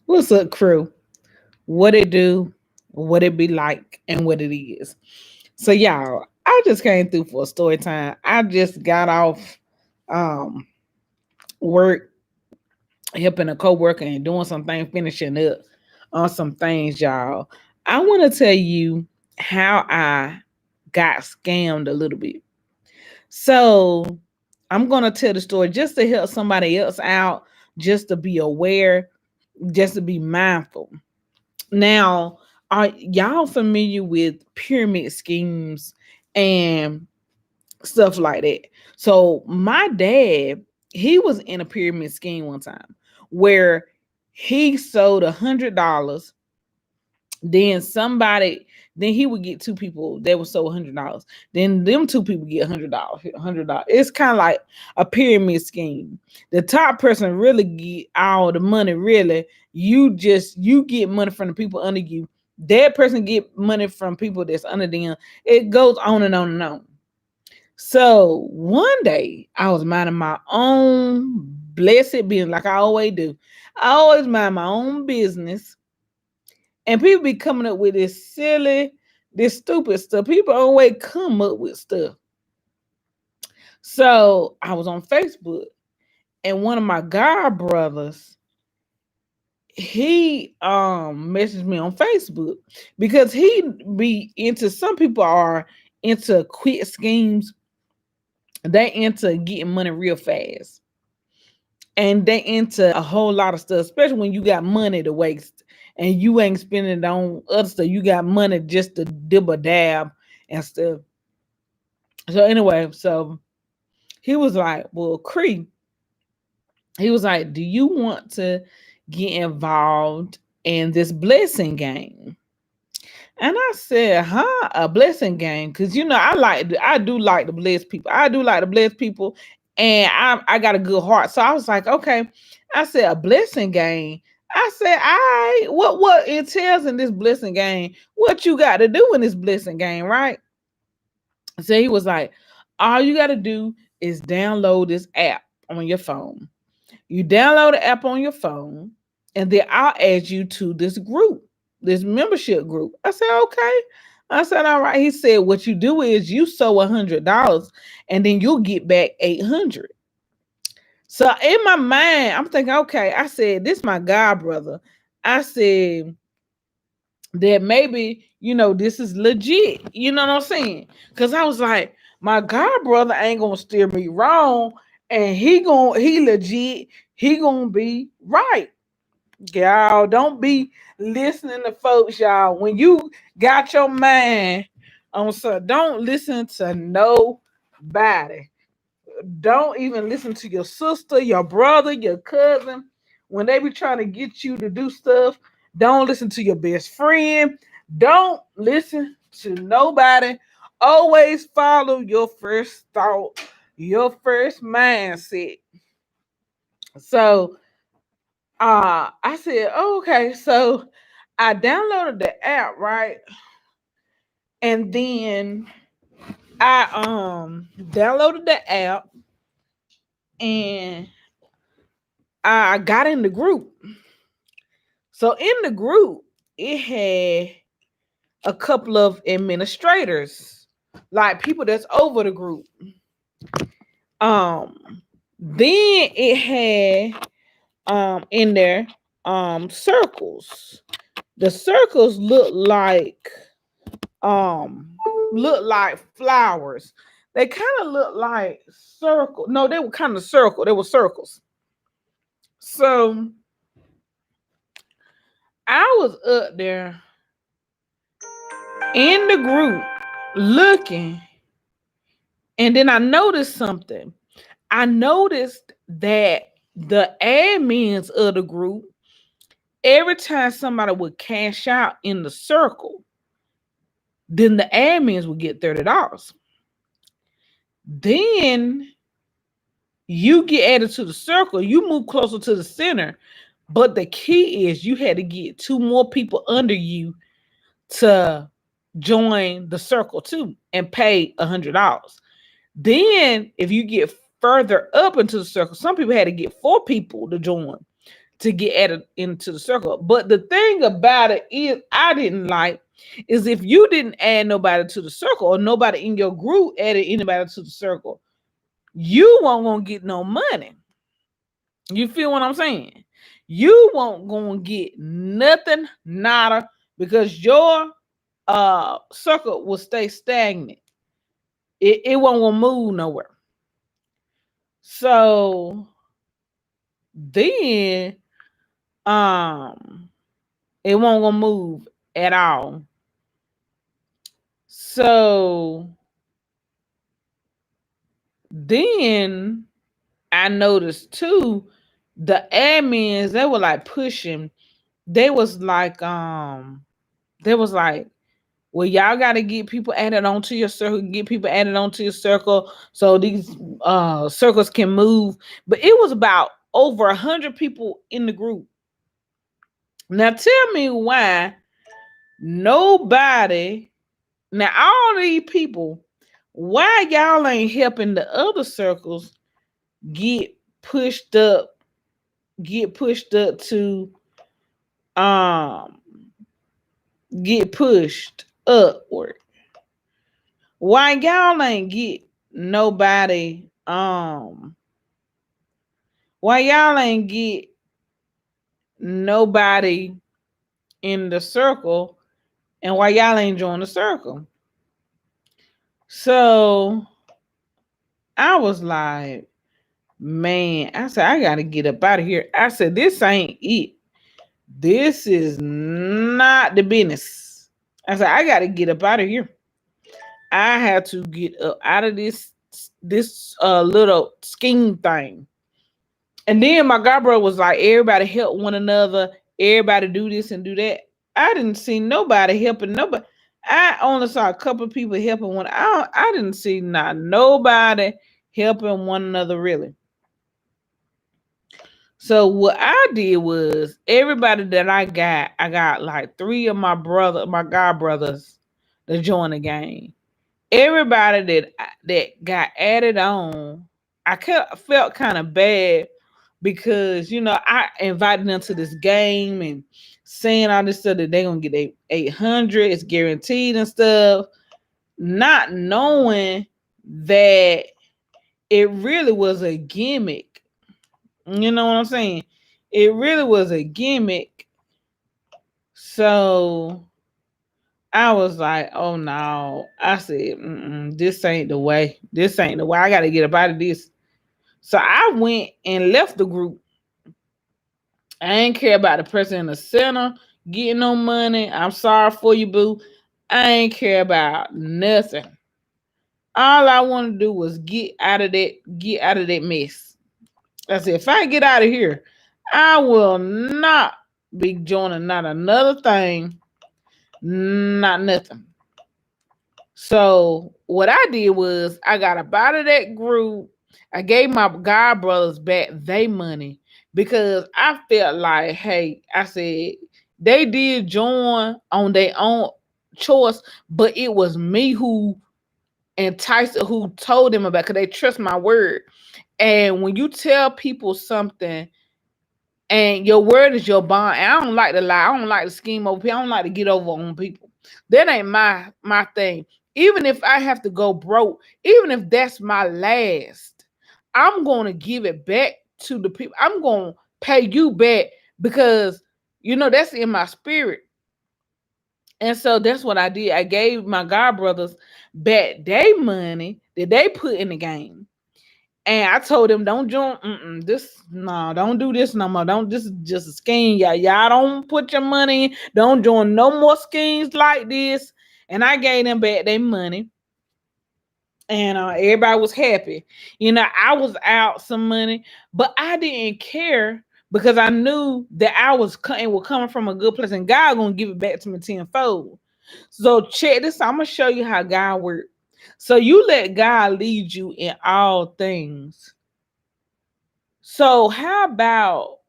What's up, crew? What it do, what it be like, and what it is. So, y'all, I just came through for a story time. I just got off um work, helping a coworker and doing something, finishing up on some things, y'all. I want to tell you how I got scammed a little bit. So, I'm gonna tell the story just to help somebody else out, just to be aware, just to be mindful. Now, are y'all familiar with pyramid schemes and stuff like that? So, my dad, he was in a pyramid scheme one time where he sold $100. Then somebody, then he would get two people that would sold $100. Then them two people get $100, $100. It's kind of like a pyramid scheme. The top person really get all the money. Really, you get money from the people under you. That person get money from people that's under them. It goes on and on and on. So one day I was minding my own blessed business, like I always do. I always mind my own business, and people be coming up with this silly, this stupid stuff. People always come up with stuff. So I was on Facebook, and one of my god brothers, he messaged me on Facebook because he be into, some people are into quick schemes. They into getting money real fast. And they into a whole lot of stuff, especially when you got money to waste and you ain't spending it on other stuff. You got money just to dib a dab and stuff. So anyway, so he was like, "Well, Cree," he was like, "Do you want to get involved in this blessing game?" And I said, "Huh, a blessing game?" Because I do like to bless people. I do like to bless people, and I got a good heart. So I was like, okay. I said, a blessing game. I said, I what it tells in this blessing game? What you got to do in this blessing game, right? So he was like, all you got to do is download this app on your phone. You download the app on your phone, and then I'll add you to this group, this membership group. I said, okay. I said, all right. He said, what you do is you sow $100 and then you'll get back 800. So in my mind, I'm thinking, okay, I said, this my god brother. I said that maybe, this is legit. You know what I'm saying? Because I was like, my god brother ain't gonna steer me wrong, and he legit, he gonna be right. Y'all don't be listening to folks, y'all. When you got your mind on, so don't listen to nobody. Don't even listen to your sister, your brother, your cousin. When they be trying to get you to do stuff, don't listen to your best friend. Don't listen to nobody. Always follow your first thought, your first mindset. So I said, oh, okay. So I downloaded the app, right? And then I downloaded the app, and I got in the group. So in the group, it had a couple of administrators, like people that's over the group. Then it had in there circles. The circles um look like flowers. They kind of look like circle. No, they were kind of circle. They were circles. So I was up there in the group looking, and then I noticed something. I noticed that the admins of the group, every time somebody would cash out in the circle, then the admins would get $30. Then you get added to the circle, you move closer to the center. But the key is you had to get two more people under you to join the circle too and pay $100. Then if you get further up into the circle, some people had to get four people to join. to get added into the circle. But the thing about it is, I didn't like is if you didn't add nobody to the circle or nobody in your group added anybody to the circle, you won't gonna get no money. You feel what I'm saying? You won't gonna get nothing, nada, because your circle will stay stagnant. It won't gonna move nowhere. So then um it won't gonna move at all. So then I noticed too, the admins, they were like pushing, they was like they was like, well, y'all got to get people added onto your circle, get people added onto your circle so these circles can move. But it was about over 100 people in the group. Now tell me why nobody, now all these people, why y'all ain't helping the other circles get pushed up, get pushed up to um get pushed upward? Why y'all ain't get nobody why y'all ain't get nobody in the circle, and why y'all ain't join the circle? So I was like, man, I said, I gotta get up out of here. I said, this ain't it. This is not the business. I said, I gotta get up out of here. I had to get up out of this little scheme thing. And then my god brother was like, everybody help one another, everybody do this and do that. I didn't see nobody helping nobody. I only saw a couple of people helping one. I didn't see not nobody helping one another really. So what I did was everybody that I got like three of my god brothers to join the game. Everybody that got added on, felt kind of bad because I invited them to this game and saying all this stuff that they're gonna get 800, it's guaranteed and stuff, not knowing that it really was a gimmick. You know what I'm saying? It really was a gimmick. So I was like, oh no. I said, this ain't the way. This ain't the way. I got to get up out of this. So I went and left the group. I ain't care about the person in the center getting no money. I'm sorry for you, boo. I ain't care about nothing. All I want to do was get out of that mess. I said, if I get out of here, I will not be joining not another thing, not nothing. So what I did was I got up out of that group. I gave my god brothers back their money because I felt like, hey, I said they did join on their own choice, but it was me who enticed, who told them about, because they trust my word. And when you tell people something and your word is your bond, and I don't like to lie, I don't like to scheme over people, I don't like to get over on people. That ain't my thing. Even if I have to go broke, even if that's my last, I'm going to give it back to the people. I'm going to pay you back because that's in my spirit. And so that's what I did. I gave my god brothers back their money that they put in the game. And I told them, don't join this. No, don't do this no more. Don't. This is just a scheme, y'all. Y'all don't put your money in. Don't join no more schemes like this. And I gave them back their money, and everybody was happy. I was out some money, but I didn't care because I knew that I was coming from a good place, and God gonna give it back to me tenfold. So check this. I'm gonna show you how God works. So you let God lead you in all things. So how about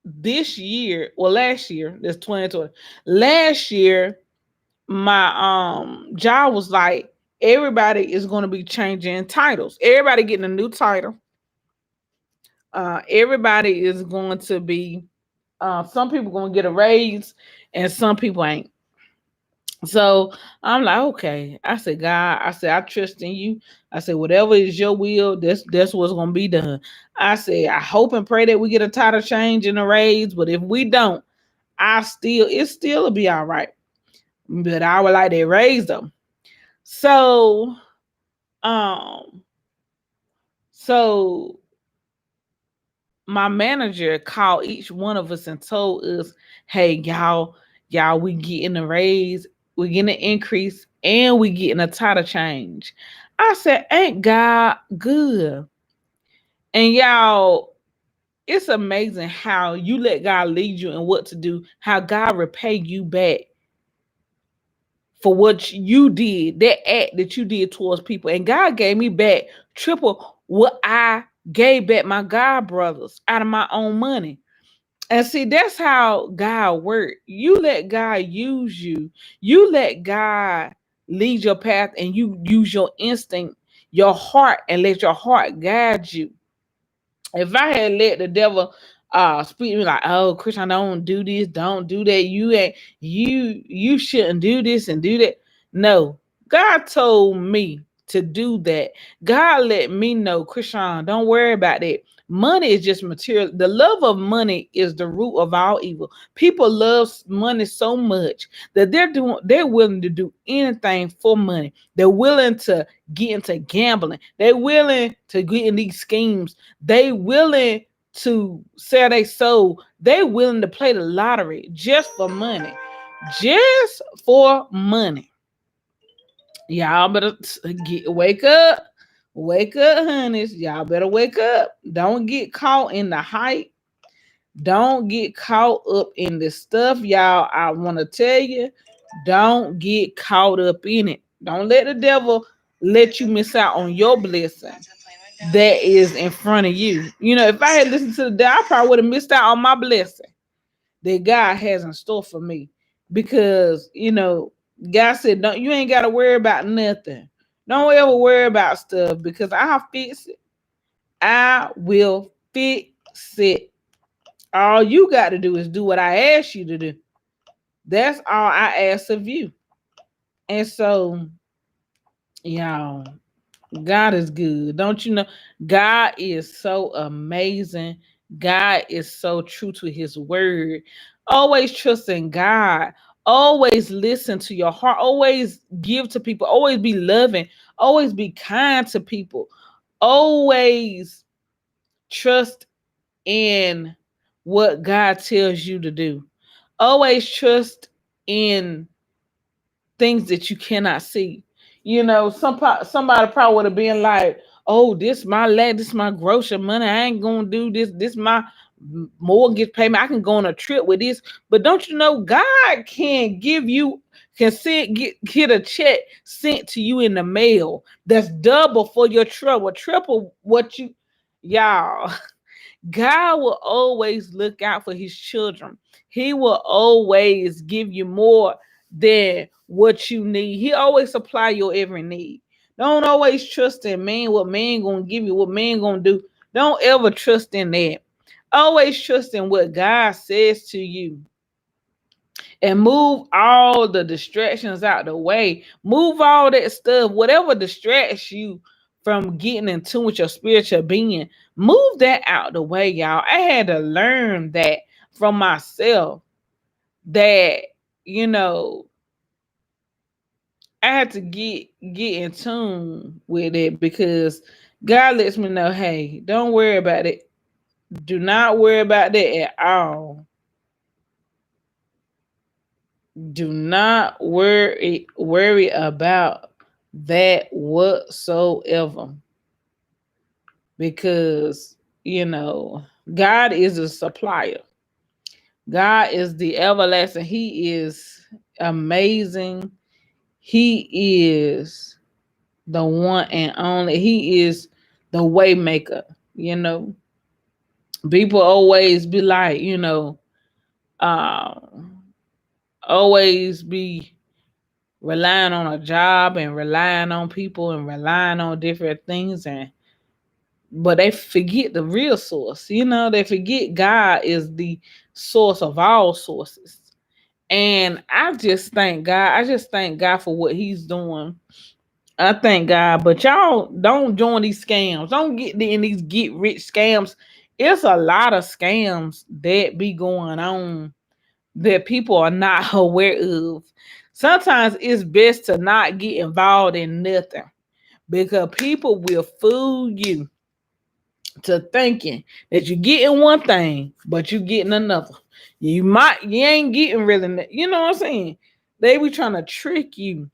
this year? Well, last year, that's 2020. Last year, my job was like, everybody is going to be changing titles. Everybody getting a new title. Everybody is going to be, some people going to get a raise and some people ain't. So I'm like, okay. I said, God, I said, I trust in you. I said, whatever is your will, that's what's gonna be done. I said, I hope and pray that we get a title change in the raise, but if we don't, it still will be all right. But I would like to raise them. So, um, so my manager called each one of us and told us, hey, y'all, we getting a raise, we getting an increase, and we getting a title change. I said, ain't God good? And y'all, it's amazing how you let God lead you and what to do, how God repay you back for what you did, that act that you did towards people. And God gave me back triple what I gave back my God brothers out of my own money. And see, that's how God works. You let God use you. You let God lead your path and you use your instinct, your heart, and let your heart guide you. If I had let the devil speak to me like, oh, Christian, don't do this, don't do that. You shouldn't do this and do that. No, God told me to do that. God let me know, Christian, don't worry about that. Money is just material. The love of money is the root of all evil. People love money so much that they're willing to do anything for money. They're willing to get into gambling. They're willing to get in these schemes. They willing to sell their soul. They willing to play the lottery just for money. Just for money. Y'all better wake up. Wake up, honeys. Y'all better wake up. Don't get caught in the hype. Don't get caught up in the stuff, y'all. I want to tell you, don't get caught up in it. Don't let the devil let you miss out on your blessing that is in front of you. You know, if I had listened to the devil, I probably would have missed out on my blessing that God has in store for me. Because, God said, don't you ain't gotta worry about nothing. Don't ever worry about stuff because I'll fix it. I will fix it. All you got to do is do what I ask you to do. That's all I ask of you. And so, y'all, God is good. Don't you know? God is so amazing. God is so true to his word. Always trust in God. Always listen to your heart. Always give to people. Always be loving. Always be kind to people. Always trust in what God tells you to do. Always trust in things that you cannot see. Somebody probably would have been like, "Oh, this my grocery money. I ain't gonna do this. This my mortgage payment. I can go on a trip with this." But don't you know, God can get a check sent to you in the mail that's double for your trouble, triple what you, y'all. God will always look out for his children. He will always give you more than what you need. He always supply your every need. Don't always trust in man, what man gonna give you, what man gonna do. Don't ever trust in that. Always trust in what God says to you and move all the distractions out the way. Move all that stuff, whatever distracts you from getting in tune with your spiritual being. Move that out the way, y'all. I had to learn that from myself that, you know, I had to get in tune with it because God lets me know, hey, don't worry about it. Do not worry about that at all. Do not worry about that whatsoever, because God is a supplier. God is the everlasting. He is amazing. He is the one and only. He is the way maker. People always be like, uh, always be relying on a job and relying on people and relying on different things. And but they forget the real source. They forget God is the source of all sources. And I just thank God for what He's doing. I thank God, but y'all don't join these scams. Don't get in these get rich scams. It's a lot of scams that be going on that people are not aware of. Sometimes it's best to not get involved in nothing because people will fool you to thinking that you're getting one thing, but you're getting another. You ain't getting really, you know what I'm saying? They be trying to trick you.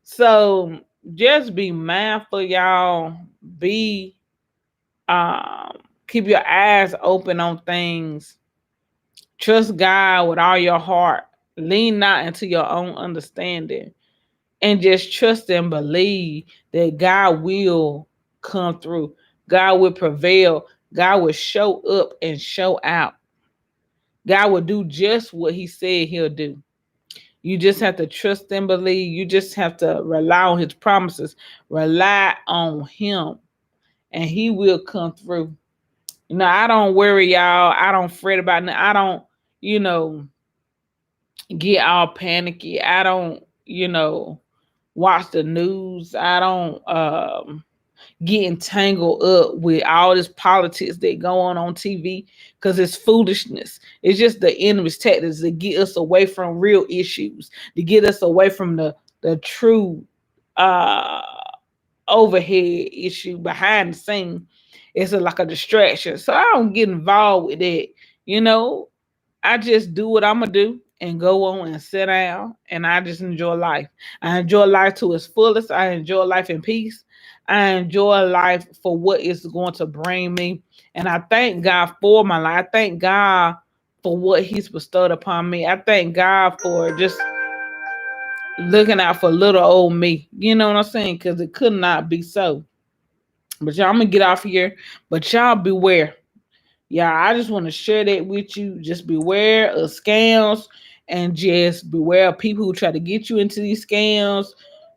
So just be mindful, y'all. Be keep your eyes open on things. Trust God with all your heart. Lean not into your own understanding. And just trust and believe that God will come through. God will prevail. God will show up and show out. God will do just what He said He'll do. You just have to trust and believe. You just have to rely on His promises. Rely on Him, and He will come through. I don't worry, y'all. I don't fret about it. I don't, you know, get all panicky. I don't, watch the news. I don't get entangled up with all this politics that go on TV because it's foolishness. It's just the enemy's tactics to get us away from real issues, to get us away from the true uh overhead issue behind the scene. It's like a distraction. So I don't get involved with that. You know, I just do what I'm gonna do and go on and sit down and I just enjoy life. I enjoy life to its fullest. I enjoy life in peace. I enjoy life for what it's going to bring me. And I thank God for my life. I thank God for what He's bestowed upon me. I thank God for just looking out for little old me. You know what I'm saying? Because it could not be so. But y'all, I'm gonna get off here. But y'all beware. Yeah, I just want to share that with you. Just beware of scams and just beware of people who try to get you into these scams.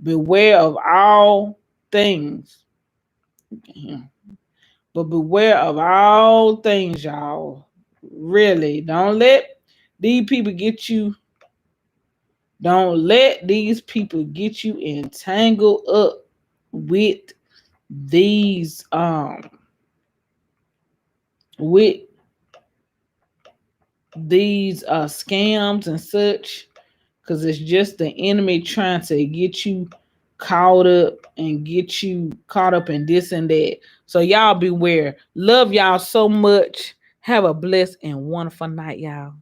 Beware of all things. But beware of all things, y'all. Really. These people get you, don't let these people get you entangled up with these with these scams and such, because it's just the enemy trying to get you caught up and get you caught up in this and that. So y'all beware. Love y'all so much. Have a blessed and wonderful night, y'all.